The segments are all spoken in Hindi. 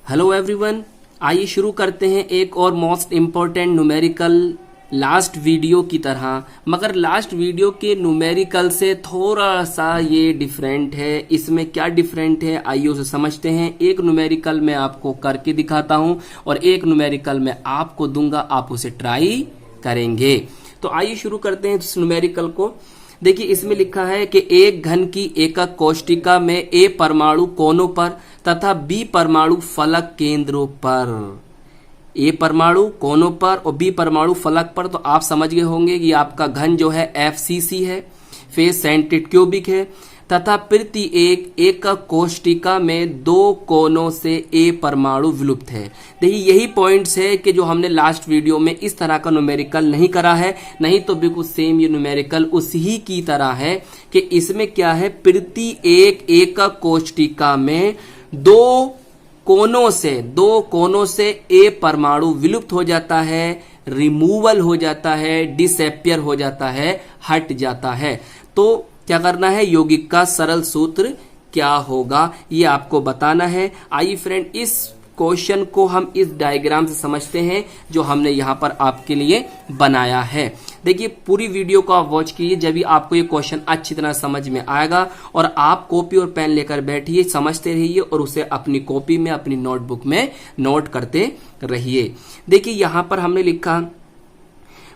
हेलो एवरीवन, आइए शुरू करते हैं एक और most important numerical last video की तरह। मगर लास्ट वीडियो के न्यूमेरिकल से थोड़ा सा ये डिफरेंट है। इसमें क्या डिफरेंट है आइए उसे समझते हैं। एक न्यूमेरिकल मैं आपको करके दिखाता हूं और एक न्यूमेरिकल मैं आपको दूंगा, आप उसे ट्राई करेंगे। तो आइए शुरू करते हैं इस न्यूमेरिकल को। देखिए इसमें लिखा है कि एक घन की एकक कोष्टिका में ए परमाणु कोनों पर तथा बी परमाणु फलक केंद्रों पर। ए परमाणु कोनों पर और बी परमाणु फलक पर, तो आप समझ गए होंगे कि आपका घन जो है FCC है, फेस सेंट्रिड क्यूबिक है, तथा प्रति एक एकक कोष्टिका में दो कोनों से ए परमाणु विलुप्त है। देखिए यही पॉइंट्स है कि जो हमने लास्ट वीडियो में इस तरह का न्यूमेरिकल नहीं करा है, नहीं तो बिल्कुल सेम ये न्यूमेरिकल उसी की तरह है कि इसमें क्या है, प्रति एक एकक कोष्टिका में दो कोनों से ए परमाणु विलुप्त हो जाता है, रिमूवल हो जाता है, डिसएपियर हो जाता है, हट जाता है। तो क्या करना है, यौगिक का सरल सूत्र क्या होगा ये आपको बताना है। आइए फ्रेंड, इस क्वेश्चन को हम इस डायग्राम से समझते हैं जो हमने यहां पर आपके लिए बनाया है। देखिए पूरी वीडियो को आप वॉच कीजिए, जब भी आपको ये क्वेश्चन अच्छी तरह समझ में आएगा। और आप कॉपी और पेन लेकर बैठिए, समझते रहिए और उसे अपनी कॉपी में, अपनी नोटबुक में नोट करते रहिए। देखिए यहां पर हमने लिखा,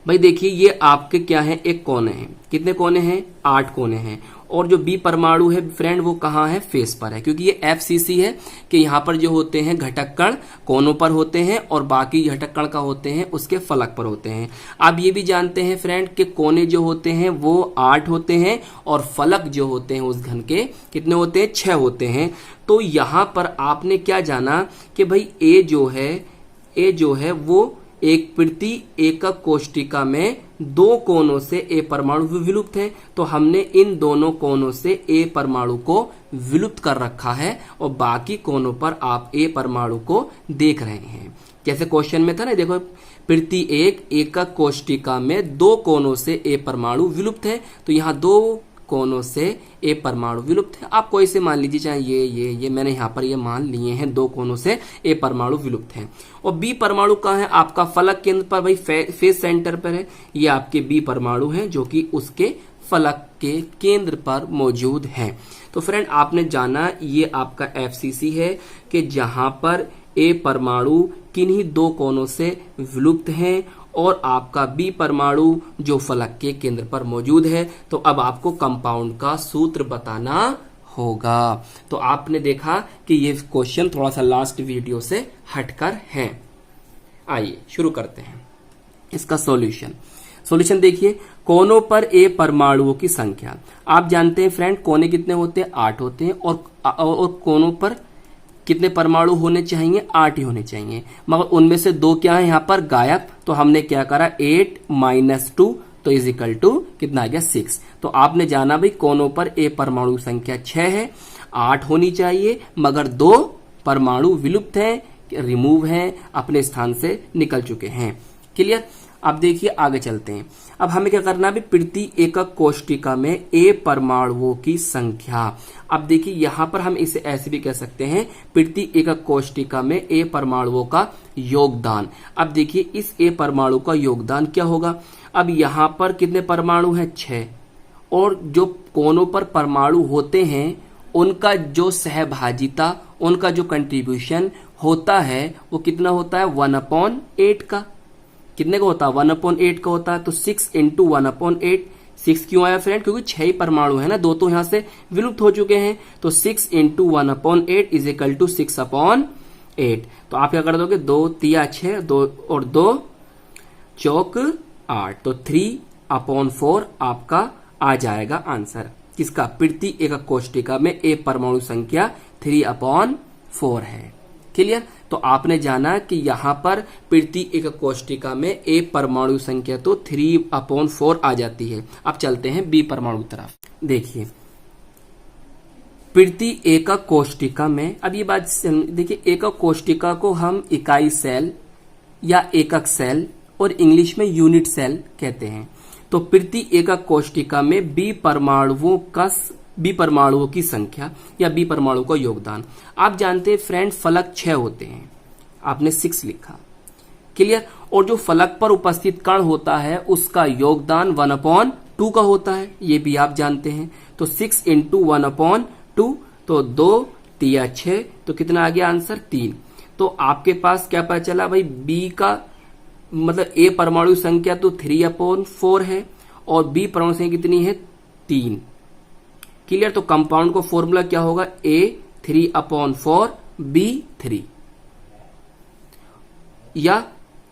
भाई देखिए ये आपके क्या है, एक कोने हैं। कितने कोने हैं? 8 कोने हैं। और जो बी परमाणु है फ्रेंड वो कहाँ है? फेस पर है, क्योंकि ये FCC है कि यहाँ पर जो होते हैं घटक कण कोनों पर होते हैं और बाकी घटक कण का होते हैं उसके फलक पर होते हैं। आप ये भी जानते हैं फ्रेंड कि कोने जो होते हैं वो 8 होते हैं और फलक जो होते हैं उस घन के कितने होते हैं? 6 होते हैं। तो यहाँ पर आपने क्या जाना कि भाई ए जो है वो एक प्रति एकक कोष्टिका में दो कोनों से ए परमाणु विलुप्त है। तो हमने इन दोनों कोनों से ए परमाणु को विलुप्त कर रखा है और बाकी कोनों पर आप ए परमाणु को देख रहे हैं। जैसे क्वेश्चन में था ना, देखो प्रति एक एकक कोष्टिका में दो कोनों से ए परमाणु विलुप्त है। तो यहाँ दो कोनों से ए परमाणु विलुप्त है। आप कोई से मान लीजिए, चाहे ये मैंने यहाँ पर ये मान लिए हैं, दो कोनों से ए परमाणु विलुप्त है। और बी परमाणु कहाँ है? आपका फलक केंद्र पर, भाई फेस सेंटर पर है। ये आपके बी परमाणु हैं जो कि उसके फलक के केंद्र पर मौजूद हैं। तो फ्रेंड आपने जाना ये आपका FCC है कि जहां पर ए परमाणु किन्हीं दो कोनों से विलुप्त हैं और आपका बी परमाणु जो फलक के केंद्र पर मौजूद है। तो अब आपको कंपाउंड का सूत्र बताना होगा। तो आपने देखा कि ये क्वेश्चन थोड़ा सा लास्ट वीडियो से हटकर है। आइए शुरू करते हैं इसका सॉल्यूशन देखिए, कोनों पर ए परमाणुओं की संख्या। आप जानते हैं फ्रेंड कोने कितने होते हैं? 8 होते हैं। और कोनों पर कितने परमाणु होने चाहिए? 8 ही होने चाहिए। मगर उनमें से दो क्या है यहाँ पर? गायब। तो हमने क्या करा? 8 - 2 तो इज इक्वल टू कितना आ गया? 6। तो आपने जाना भाई कोनों पर ए परमाणु संख्या 6 है, 8 होनी चाहिए, मगर 2 परमाणु विलुप्त हैं, रिमूव हैं, अपने स्थान से निकल चुके हैं। क्लियर? अब देखिए आगे चलते हैं। अब हमें क्या करना है? प्रति एकक कोष्टिका में ए परमाणुओं की संख्या। अब देखिए यहां पर हम इसे ऐसे भी कह सकते हैं, प्रति एकक कोष्टिका में ए परमाणुओं का योगदान। अब देखिए इस ए परमाणु का योगदान क्या होगा? अब यहां पर कितने परमाणु हैं? 6। और जो कोनों पर परमाणु होते हैं उनका जो सहभागिता, उनका जो कंट्रीब्यूशन होता है वो कितना होता है? 1/8 का। कितने का होता है? 1/8 का होता है। तो 6 × 1/8। 6 क्यों आया फ्रेंड? क्योंकि 6 ही परमाणु है ना, दो तो यहां से विलुप्त हो चुके हैं। तो 6 × 1/8 इज इक्वल टू 6/8। तो आप क्या कर दोगे? 2 तिया 6, 2 और 2 चौक 8। तो 3/4 आपका आ जाएगा आंसर। किसका? प्रति एकक कोष्टिका में ए परमाणु संख्या 3/4 है। क्लियर? तो आपने जाना कि यहां पर प्रति एकक कोष्टिका में ए परमाणु संख्या तो 3/4 आ जाती है। अब चलते हैं बी परमाणु तरफ। देखिए प्रति एकक कोष्टिका में, अब ये बात देखिए, एकक कोष्टिका को हम इकाई सेल या एकक सेल और इंग्लिश में यूनिट सेल कहते हैं। तो प्रति एकक कोष्टिका में बी परमाणुओं का बी परमाणुओं की संख्या या बी परमाणु का योगदान। आप जानते हैं फ्रेंड फलक 6 होते हैं, आपने 6 लिखा, क्लियर। और जो फलक पर उपस्थित कण होता है उसका योगदान 1/2 का होता है, ये भी आप जानते हैं। तो 6 × 1/2, तो 2 3 6, तो कितना आ गया आंसर 3। तो आपके पास क्या पता चला भाई, बी का मतलब ए परमाणु संख्या तो 3/4 है और बी परमाणु संख्या कितनी है 3, क्लियर। तो कंपाउंड का फॉर्मूला क्या होगा, A 3/4 B 3 या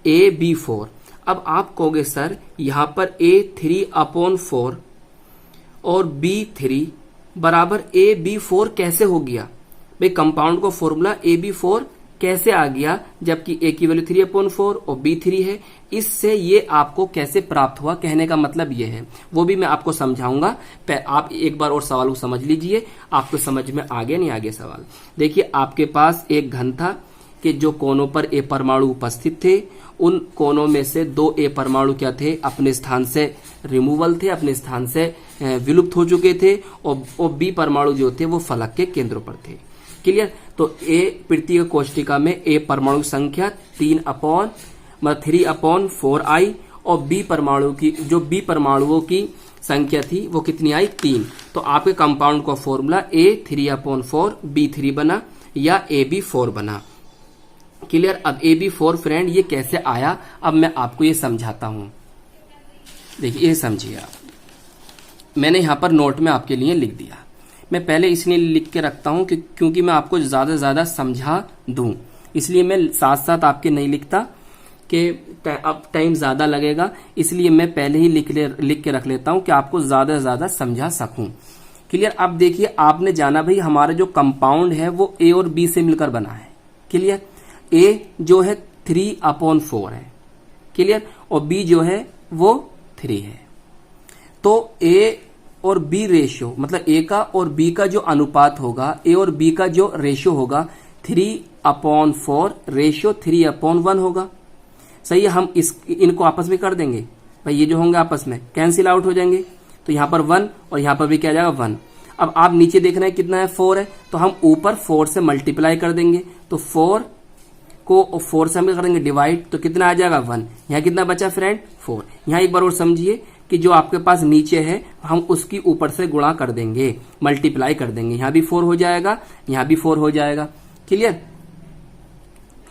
AB4। अब आप कहोगे सर यहां पर A 3/4 और B3 बराबर AB4 कैसे हो गया, भाई कंपाउंड का फॉर्मूला AB4 कैसे आ गया जबकि A की वैल्यू 3/4 और B 3 है, इससे ये आपको कैसे प्राप्त हुआ, कहने का मतलब ये है, वो भी मैं आपको समझाऊंगा। आप एक बार और सवाल को समझ लीजिए, आपको समझ में आ गया नहीं आ गया सवाल। देखिए आपके पास एक घन था कि जो कोनों पर A परमाणु उपस्थित थे, उन कोनों में से 2 A परमाणु क्या थे, अपने स्थान से रिमूवल थे, अपने स्थान से विलुप्त हो चुके थे, और B परमाणु जो थे वो फलक के केंद्रों पर थे, क्लियर। तो A प्रत्येक कोष्टिका में A परमाणु संख्या 3/4I और B परमाणु की जो B परमाणुओं की संख्या थी वो कितनी आई 3। तो आपके कंपाउंड का फॉर्मूला A 3/4 B3 बना या AB4 बना, क्लियर। अब AB4 फ्रेंड ये कैसे आया, अब मैं आपको ये समझाता हूं। देखिए ये समझिए आप, मैंने यहां पर नोट में आपके लिए लिख दिया। मैं पहले इसलिए लिख के रखता हूं कि क्योंकि मैं आपको ज्यादा से ज्यादा समझा दूं, इसलिए मैं साथ साथ आपके नहीं लिखता कि अब टाइम ज्यादा लगेगा, इसलिए मैं पहले ही लिख के रख लेता हूं कि आपको ज्यादा से ज्यादा समझा सकूं, क्लियर। अब देखिए आपने जाना भाई हमारा जो कंपाउंड है वो A और B से मिलकर बना है, क्लियर। A जो है 3/4 है, क्लियर, और B जो है वो 3 है। तो A और B रेशियो मतलब A का और B का जो अनुपात होगा, A और B का जो रेशियो होगा 3/4 रेशियो 3/1 होगा, सही है। हम इनको आपस में कर देंगे भाई, ये जो होंगे आपस में कैंसिल आउट हो जाएंगे, तो यहां पर 1 और यहां पर भी क्या जाएगा 1। अब आप नीचे देख रहे हैं कितना है 4 है, तो हम ऊपर 4 से मल्टीप्लाई कर देंगे, तो 4 को 4 से हम कर देंगे डिवाइड, तो कितना आ जाएगा 1। यहाँ कितना बचा फ्रेंड 4। यहाँ एक बार और समझिए कि जो आपके पास नीचे है हम उसकी ऊपर से गुणा कर देंगे, मल्टीप्लाई कर देंगे, यहाँ भी 4 हो जाएगा, यहाँ भी 4 हो जाएगा, क्लियर।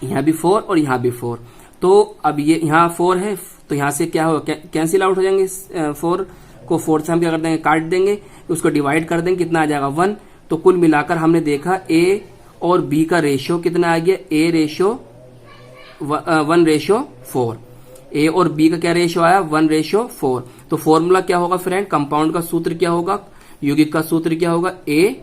यहाँ भी 4 और यहाँ भी 4। तो अब ये यहाँ 4 है तो यहाँ से क्या होगा, कैंसिल आउट हो जाएंगे। 4 को 4 से हम क्या कर देंगे, काट देंगे, उसको डिवाइड कर देंगे, कितना आ जाएगा 1। तो कुल मिलाकर हमने देखा A और B का रेशियो कितना आ गया, A रेशियो 1/4, A और B का क्या रेशियो आया 1/4। तो फॉर्मूला क्या होगा फ्रेंड, कंपाउंड का सूत्र क्या होगा, यौगिक का सूत्र क्या होगा, A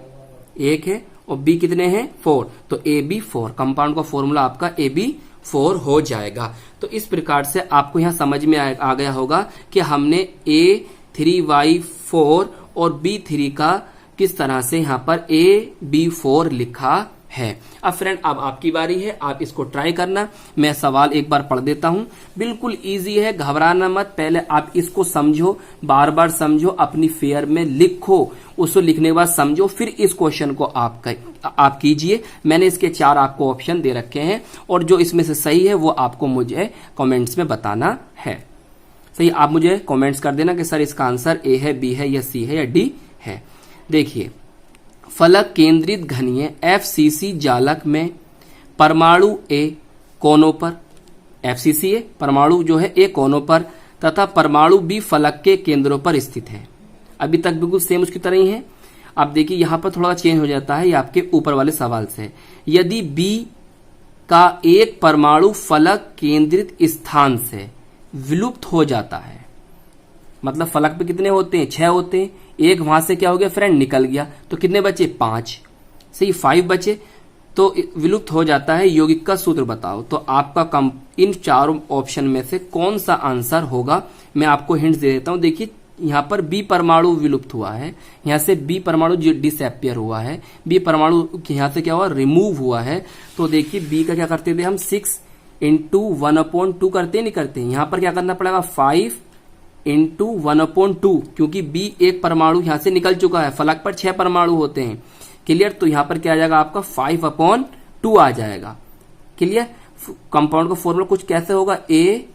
1 है और B कितने हैं 4, तो AB4, कंपाउंड का फॉर्मूला आपका AB4 हो जाएगा। तो इस प्रकार से आपको यहाँ समझ में आ गया होगा कि हमने A3Y4 और B3 का किस तरह से यहाँ पर AB4 लिखा है। अब फ्रेंड अब आपकी बारी है, आप इसको ट्राई करना। मैं सवाल एक बार पढ़ देता हूं, बिल्कुल इजी है, घबराना मत। पहले आप इसको समझो, बार बार समझो, अपनी फेयर में लिखो, उसको लिखने के बाद समझो, फिर इस क्वेश्चन को आप कीजिए। मैंने इसके 4 आपको ऑप्शन दे रखे हैं और जो इसमें से सही है वो आपको मुझे कमेंट्स में बताना है। सही, आप मुझे कमेंट्स कर देना कि सर इसका आंसर A है, B है या C है या D है। देखिए फलक केंद्रित घनीय FCC जालक में परमाणु A कोनों पर, FCC है परमाणु जो है A कोनों पर तथा परमाणु B फलक के केंद्रों पर स्थित है। अभी तक बिल्कुल सेम उसकी तरह ही है। अब देखिए यहां पर थोड़ा चेंज हो जाता है, ये आपके ऊपर वाले सवाल से। यदि B का एक परमाणु फलक केंद्रित स्थान से विलुप्त हो जाता है, मतलब फलक पे कितने होते हैं 6 होते हैं, एक वहां से क्या हो गया फ्रेंड निकल गया, तो कितने बचे 5, सही 5 बचे, तो विलुप्त हो जाता है। यौगिक का सूत्र बताओ। तो आपका इन 4 ऑप्शन में से कौन सा आंसर होगा, मैं आपको हिंट्स दे देता हूं। देखिए यहाँ पर B परमाणु विलुप्त हुआ है, यहाँ से B परमाणु डिसअपियर हुआ है, B परमाणु यहाँ से क्या हुआ रिमूव हुआ है। तो देखिए B का क्या करते थे हम 6 × 1/2 करते नहीं करते, यहाँ पर क्या करना पड़ेगा 5 इंटू 1/2, क्योंकि बी एक परमाणु यहां से निकल चुका है, फलक पर 6 परमाणु होते हैं। क्लियर, तो यहां पर क्या आ जाएगा आपका 5/2 आ जाएगा। क्लियर, कंपाउंड का फॉर्मूला कुछ कैसे होगा, ए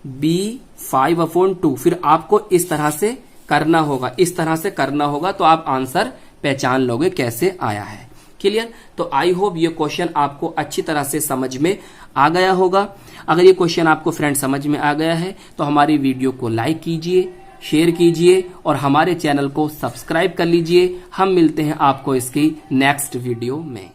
बी 5/2, फिर आपको इस तरह से करना होगा, इस तरह से करना होगा, तो आप आंसर पहचान लोगे कैसे आया है। क्लियर, तो आई होप ये क्वेश्चन आपको अच्छी तरह से समझ में आ गया होगा। अगर ये क्वेश्चन आपको फ्रेंड समझ में आ गया है तो हमारी वीडियो को लाइक कीजिए, शेयर कीजिए और हमारे चैनल को सब्सक्राइब कर लीजिए। हम मिलते हैं आपको इसकी नेक्स्ट वीडियो में।